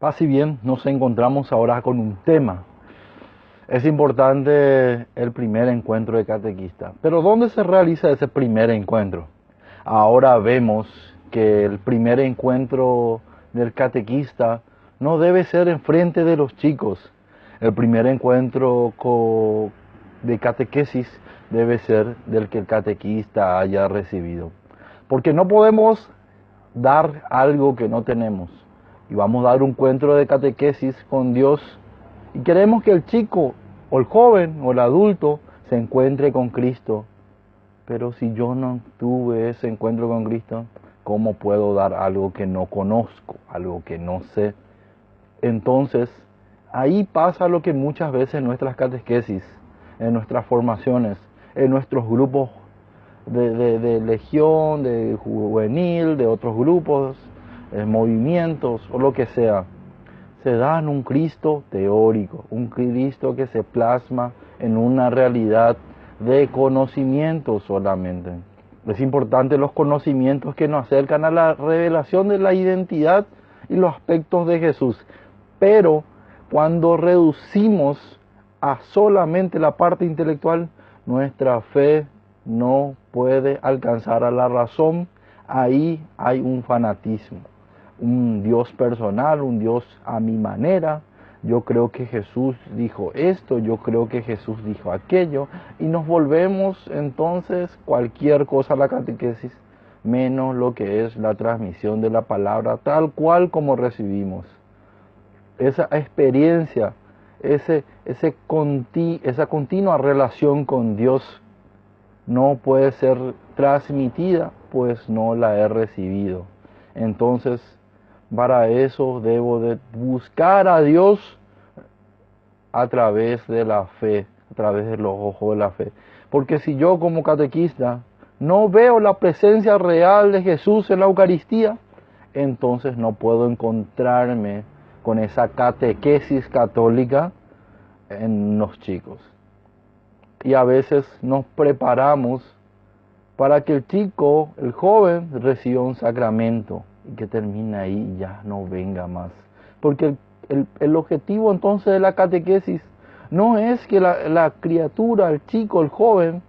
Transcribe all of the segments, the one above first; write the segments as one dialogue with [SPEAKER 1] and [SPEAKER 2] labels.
[SPEAKER 1] Paz y bien, nos encontramos ahora con un tema. Es importante el primer encuentro de catequista. Pero ¿dónde se realiza ese primer encuentro? Ahora vemos que el primer encuentro del catequista no debe ser enfrente de los chicos. El primer encuentro de catequesis debe ser del que el catequista haya recibido. Porque no podemos dar algo que no tenemos. Y vamos a dar un encuentro de catequesis con Dios y queremos que el chico o el joven o el adulto se encuentre con Cristo. Pero si yo no tuve ese encuentro con Cristo, ¿cómo puedo dar algo que no conozco, algo que no sé? Entonces, ahí pasa lo que muchas veces en nuestras catequesis, en nuestras formaciones, en nuestros grupos de legión, de juvenil, de otros grupos, movimientos o lo que sea, se dan un Cristo teórico, un Cristo que se plasma en una realidad de conocimiento solamente. Es importante los conocimientos que nos acercan a la revelación de la identidad y los aspectos de Jesús. Pero cuando reducimos a solamente la parte intelectual, nuestra fe no puede alcanzar a la razón. Ahí hay un fanatismo, un Dios personal, un Dios a mi manera. Yo creo que Jesús dijo esto, yo creo que Jesús dijo aquello, y nos volvemos entonces cualquier cosa a la catequesis, menos lo que es la transmisión de la palabra tal cual como recibimos. Esa experiencia, esa continua relación con Dios no puede ser transmitida, pues no la he recibido. Entonces, para eso debo de buscar a Dios a través de la fe, a través de los ojos de la fe. Porque si yo como catequista no veo la presencia real de Jesús en la Eucaristía, entonces no puedo encontrarme con esa catequesis católica en los chicos. Y a veces nos preparamos para que el chico, el joven, reciba un sacramento y que termine ahí y ya no venga más. Porque el objetivo entonces de la catequesis no es que la criatura, el chico, el joven,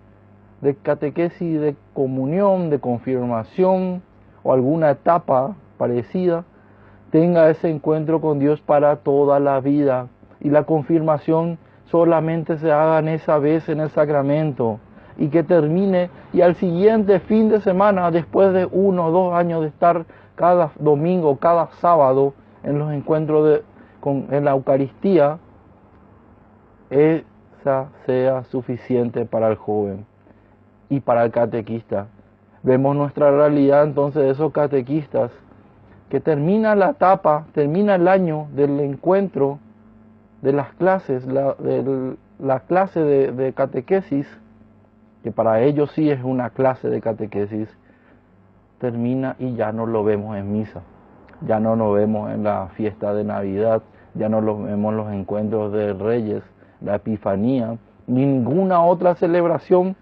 [SPEAKER 1] de catequesis, de comunión, de confirmación o alguna etapa parecida, tenga ese encuentro con Dios para toda la vida. Y la confirmación solamente se haga en esa vez en el sacramento y que termine, y al siguiente fin de semana, después de 1 o 2 años de estar cada domingo, cada sábado en los encuentros en la Eucaristía, esa sea suficiente para el joven y para el catequista. Vemos nuestra realidad entonces de esos catequistas que termina la etapa, termina el año del encuentro de las clases, la clase de catequesis, que para ellos sí es una clase de catequesis, termina y ya no lo vemos en misa, ya no lo vemos en la fiesta de Navidad, ya no lo vemos en los encuentros de Reyes, la Epifanía, ninguna otra celebración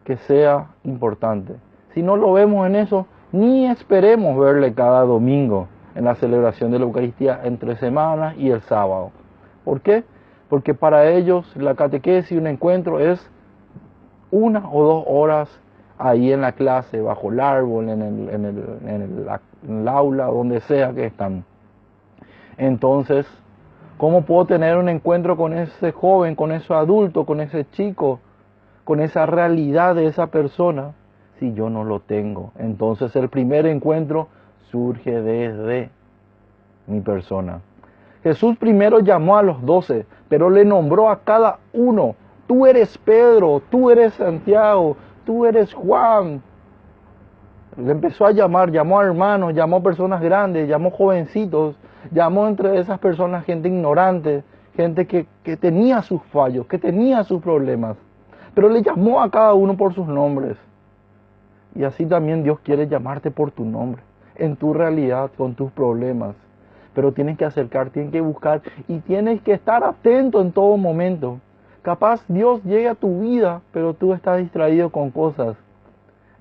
[SPEAKER 1] que sea importante. Si no lo vemos en eso, ni esperemos verle cada domingo en la celebración de la Eucaristía entre semanas y el sábado. ¿Por qué? Porque para ellos la catequesis y un encuentro es 1 o 2 horas ahí en la clase, bajo el árbol, en el aula, donde sea que están. Entonces, ¿cómo puedo tener un encuentro con ese joven, con ese adulto, con ese chico, con esa realidad de esa persona, si yo no lo tengo? Entonces el primer encuentro surge desde mi persona. Jesús primero llamó a los 12, pero le nombró a cada uno. Tú eres Pedro, tú eres Santiago, tú eres Juan. Le empezó a llamar, llamó a hermanos, llamó a personas grandes, llamó jovencitos, llamó entre esas personas gente ignorante, gente que tenía sus fallos, que tenía sus problemas. Pero le llamó a cada uno por sus nombres. Y así también Dios quiere llamarte por tu nombre, en tu realidad, con tus problemas. Pero tienes que acercar, tienes que buscar y tienes que estar atento en todo momento. Capaz Dios llegue a tu vida, pero tú estás distraído con cosas.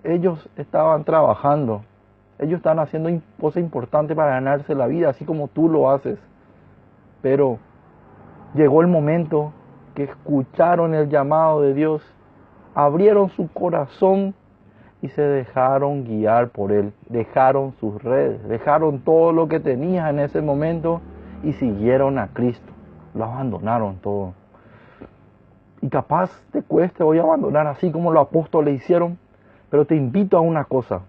[SPEAKER 1] Ellos estaban trabajando, Ellos están haciendo cosas importantes para ganarse la vida, así como tú lo haces. Pero llegó el momento que escucharon el llamado de Dios, abrieron su corazón y se dejaron guiar por Él. Dejaron sus redes, dejaron todo lo que tenían en ese momento y siguieron a Cristo. Lo abandonaron todo. Y capaz te cueste hoy abandonar así como los apóstoles hicieron, pero te invito a una cosa: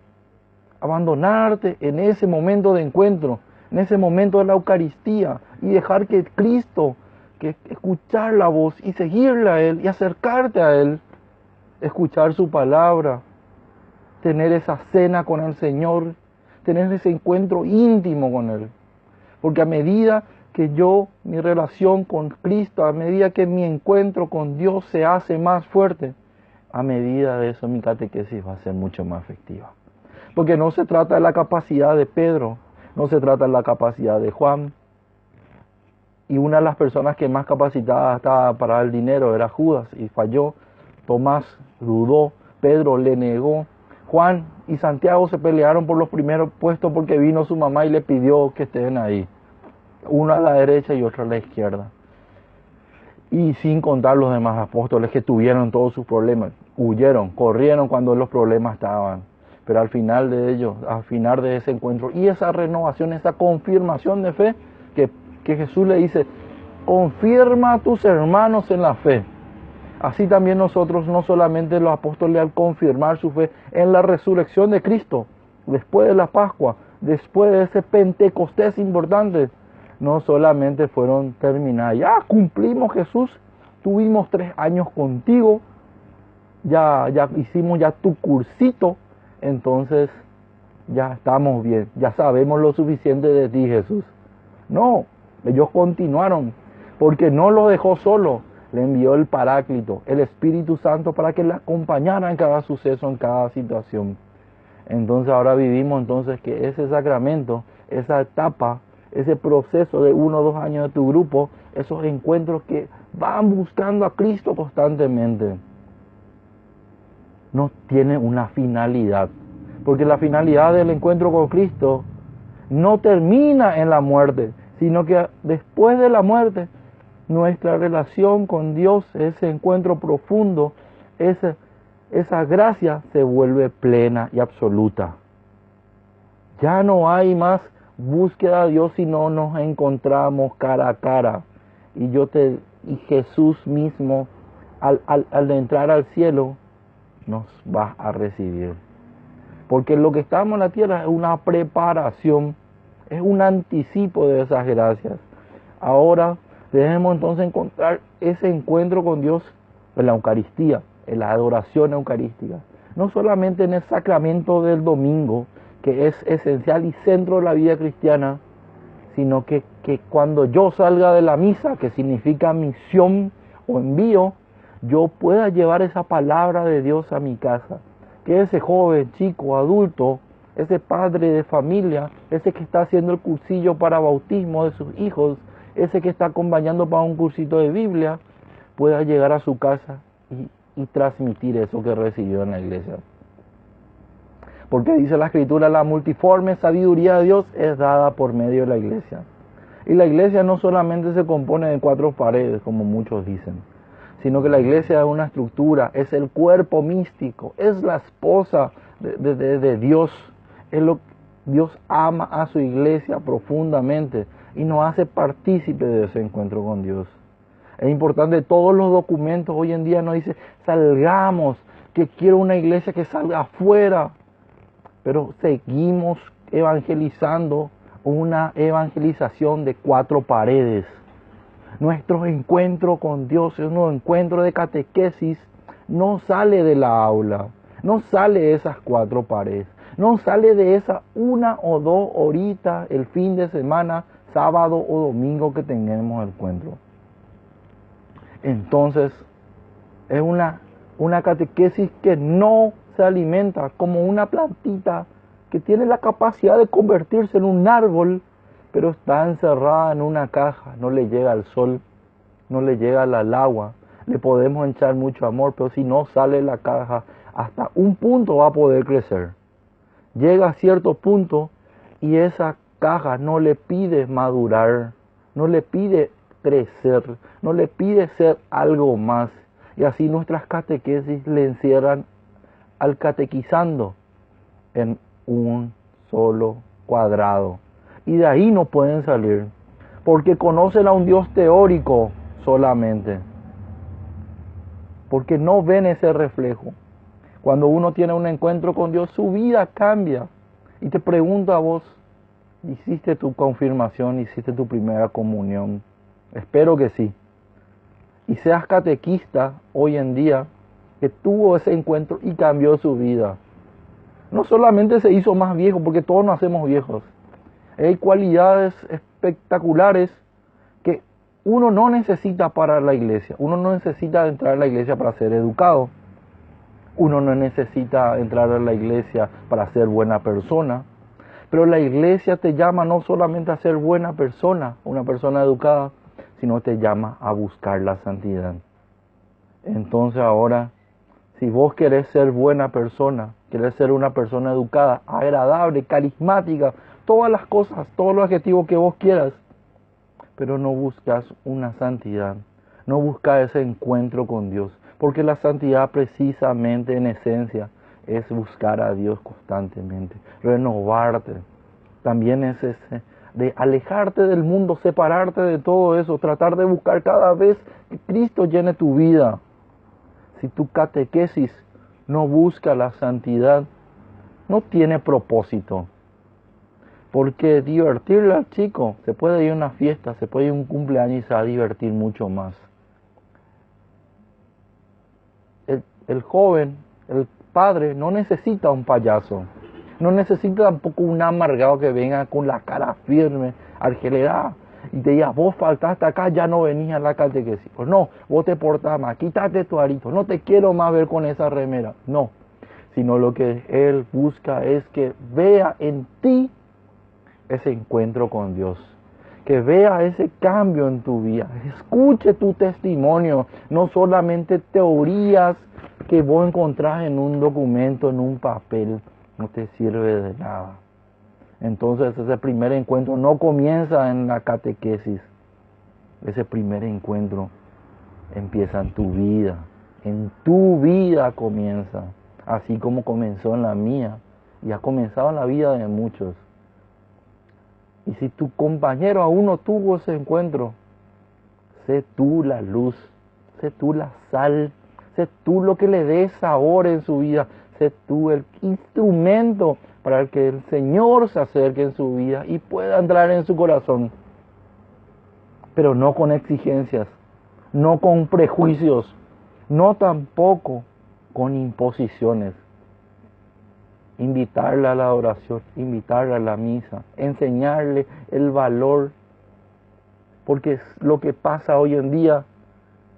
[SPEAKER 1] abandonarte en ese momento de encuentro, en ese momento de la Eucaristía, y dejar que Cristo, que escuchar la voz y seguirle a Él y acercarte a Él, escuchar su palabra, tener esa cena con el Señor, tener ese encuentro íntimo con Él. Porque a medida que mi relación con Cristo, a medida que mi encuentro con Dios se hace más fuerte, a medida de eso mi catequesis va a ser mucho más efectiva. Porque no se trata de la capacidad de Pedro, no se trata de la capacidad de Juan. Y una de las personas que más capacitada estaba para el dinero era Judas y falló. Tomás dudó, Pedro le negó. Juan y Santiago se pelearon por los primeros puestos porque vino su mamá y le pidió que estén ahí. Uno a la derecha y otro a la izquierda. Y sin contar los demás apóstoles que tuvieron todos sus problemas. Huyeron, corrieron cuando los problemas estaban. Pero al final de ellos, al final de ese encuentro y esa renovación, esa confirmación de fe, que Jesús le dice: confirma a tus hermanos en la fe. Así también nosotros, no solamente los apóstoles, al confirmar su fe en la resurrección de Cristo, después de la Pascua, después de ese Pentecostés importante, no solamente fueron terminadas. Ya cumplimos, Jesús, tuvimos 3 años contigo, ya hicimos ya tu cursito, entonces ya estamos bien, ya sabemos lo suficiente de ti, Jesús. No, ellos continuaron, porque no lo dejó solo, le envió el Paráclito, el Espíritu Santo, para que le acompañara en cada suceso, en cada situación. Entonces ahora vivimos entonces que ese sacramento, esa etapa, ese proceso de 1 o 2 años de tu grupo, esos encuentros que van buscando a Cristo constantemente, no tiene una finalidad. Porque la finalidad del encuentro con Cristo no termina en la muerte, sino que después de la muerte, nuestra relación con Dios, ese encuentro profundo, esa gracia se vuelve plena y absoluta. Ya no hay más búsqueda a Dios si no nos encontramos cara a cara. Y Jesús mismo, al entrar al cielo, nos va a recibir. Porque lo que estamos en la tierra es una preparación, es un anticipo de esas gracias. Ahora debemos entonces encontrar ese encuentro con Dios en la Eucaristía, en la adoración eucarística. No solamente en el sacramento del domingo, que es esencial y centro de la vida cristiana, sino que cuando yo salga de la misa, que significa misión o envío, yo pueda llevar esa palabra de Dios a mi casa. Que ese joven, chico, adulto, ese padre de familia, ese que está haciendo el cursillo para bautismo de sus hijos, ese que está acompañando para un cursito de Biblia, pueda llegar a su casa y transmitir eso que recibió en la iglesia. Porque dice la Escritura: la multiforme sabiduría de Dios es dada por medio de la iglesia. Y la iglesia no solamente se compone de 4 paredes, como muchos dicen, sino que la iglesia es una estructura, es el cuerpo místico, es la esposa de Dios. Dios ama a su iglesia profundamente y nos hace partícipe de ese encuentro con Dios. Es importante, todos los documentos hoy en día nos dicen: salgamos, que quiero una iglesia que salga afuera. Pero seguimos evangelizando una evangelización de 4 paredes. Nuestro encuentro con Dios es un encuentro de catequesis, no sale de la aula, no sale de esas 4 paredes, no sale de esa 1 o 2 horitas el fin de semana, sábado o domingo que tengamos el encuentro. Entonces, es una catequesis que no se alimenta como una plantita que tiene la capacidad de convertirse en un árbol, pero está encerrada en una caja, no le llega al sol, no le llega al agua. Le podemos echar mucho amor, pero si no sale de la caja, hasta un punto va a poder crecer. llega a cierto punto y esa caja no le pide madurar, no le pide crecer, no le pide ser algo más. Y así nuestras catequesis le encierran al catequizando en un solo cuadrado. Y de ahí no pueden salir, porque conocen a un Dios teórico solamente, porque no ven ese reflejo. Cuando uno tiene un encuentro con Dios, su vida cambia. Y te pregunto a vos, ¿hiciste tu confirmación? ¿Hiciste tu primera comunión? Espero que sí. Y seas catequista hoy en día, que tuvo ese encuentro y cambió su vida. No solamente se hizo más viejo, porque todos nos hacemos viejos. Hay cualidades espectaculares que uno no necesita para la iglesia. Uno no necesita entrar a la iglesia para ser educado. Uno no necesita entrar a la iglesia para ser buena persona. Pero la iglesia te llama no solamente a ser buena persona, una persona educada, sino te llama a buscar la santidad. Entonces ahora, si vos querés ser buena persona, querés ser una persona educada, agradable, carismática, todas las cosas, todos los adjetivos que vos quieras, pero no buscas una santidad, no buscas ese encuentro con Dios, porque la santidad precisamente en esencia es buscar a Dios constantemente, renovarte. También es ese de alejarte del mundo, separarte de todo eso, tratar de buscar cada vez que Cristo llene tu vida. Si tu catequesis no busca la santidad, no tiene propósito. Porque divertirle al chico, se puede ir a una fiesta, se puede ir a un cumpleaños y se va a divertir mucho más. El joven, el padre, no necesita un payaso. No necesita tampoco un amargado que venga con la cara firme, argelera, y te diga, vos faltaste acá, ya no venías a la catequesis. Pues no, vos te portás más, quítate tu arito, no te quiero más ver con esa remera. No, sino lo que él busca es que vea en ti ese encuentro con Dios, que vea ese cambio en tu vida, escuche tu testimonio, no solamente teorías que vos encontrás en un documento, en un papel, no te sirve de nada. Entonces ese primer encuentro no comienza en la catequesis, ese primer encuentro empieza en tu vida comienza, así como comenzó en la mía y ha comenzado en la vida de muchos. Y si tu compañero aún no tuvo ese encuentro, sé tú la luz, sé tú la sal, sé tú lo que le dé sabor en su vida, sé tú el instrumento para que el Señor se acerque en su vida y pueda entrar en su corazón. Pero no con exigencias, no con prejuicios, no tampoco con imposiciones. Invitarle a la oración, invitarle a la misa, enseñarle el valor. Porque lo que pasa hoy en día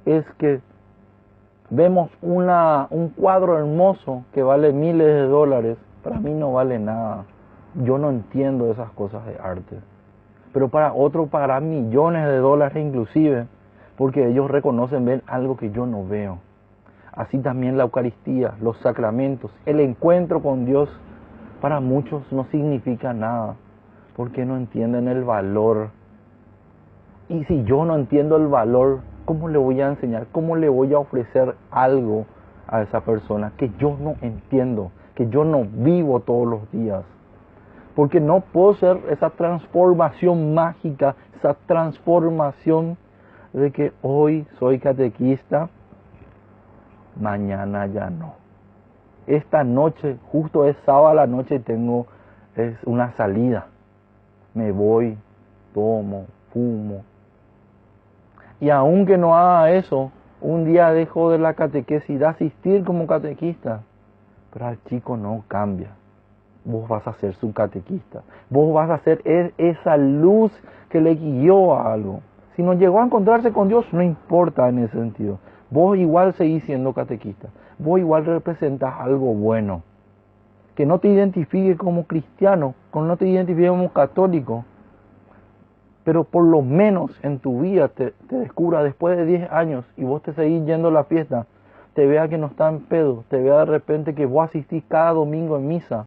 [SPEAKER 1] es que vemos un cuadro hermoso que vale miles de dólares. Para mí no vale nada. Yo no entiendo esas cosas de arte. Pero para otros pagarán millones de dólares inclusive, porque ellos reconocen, ven algo que yo no veo. Así también la Eucaristía, los sacramentos, el encuentro con Dios, para muchos no significa nada, porque no entienden el valor. Y si yo no entiendo el valor, ¿cómo le voy a enseñar? ¿Cómo le voy a ofrecer algo a esa persona que yo no entiendo, que yo no vivo todos los días? Porque no puedo ser esa transformación mágica, esa transformación de que hoy soy catequista, mañana ya no. Esta noche, justo es sábado a la noche, es una salida. Me voy, tomo, fumo. Y aunque no haga eso, un día dejo de la catequesis de asistir como catequista. Pero al chico no cambia. Vos vas a ser su catequista. Vos vas a ser esa luz que le guió a algo. Si no llegó a encontrarse con Dios, no importa en ese sentido. Vos igual seguís siendo catequista. Vos igual representás algo bueno. Que no te identifique como cristiano, que no te identifique como católico. Pero por lo menos en tu vida te descubra después de 10 años y vos te seguís yendo a la fiesta, te vea que no está en pedo, te vea de repente que vos asistís cada domingo en misa.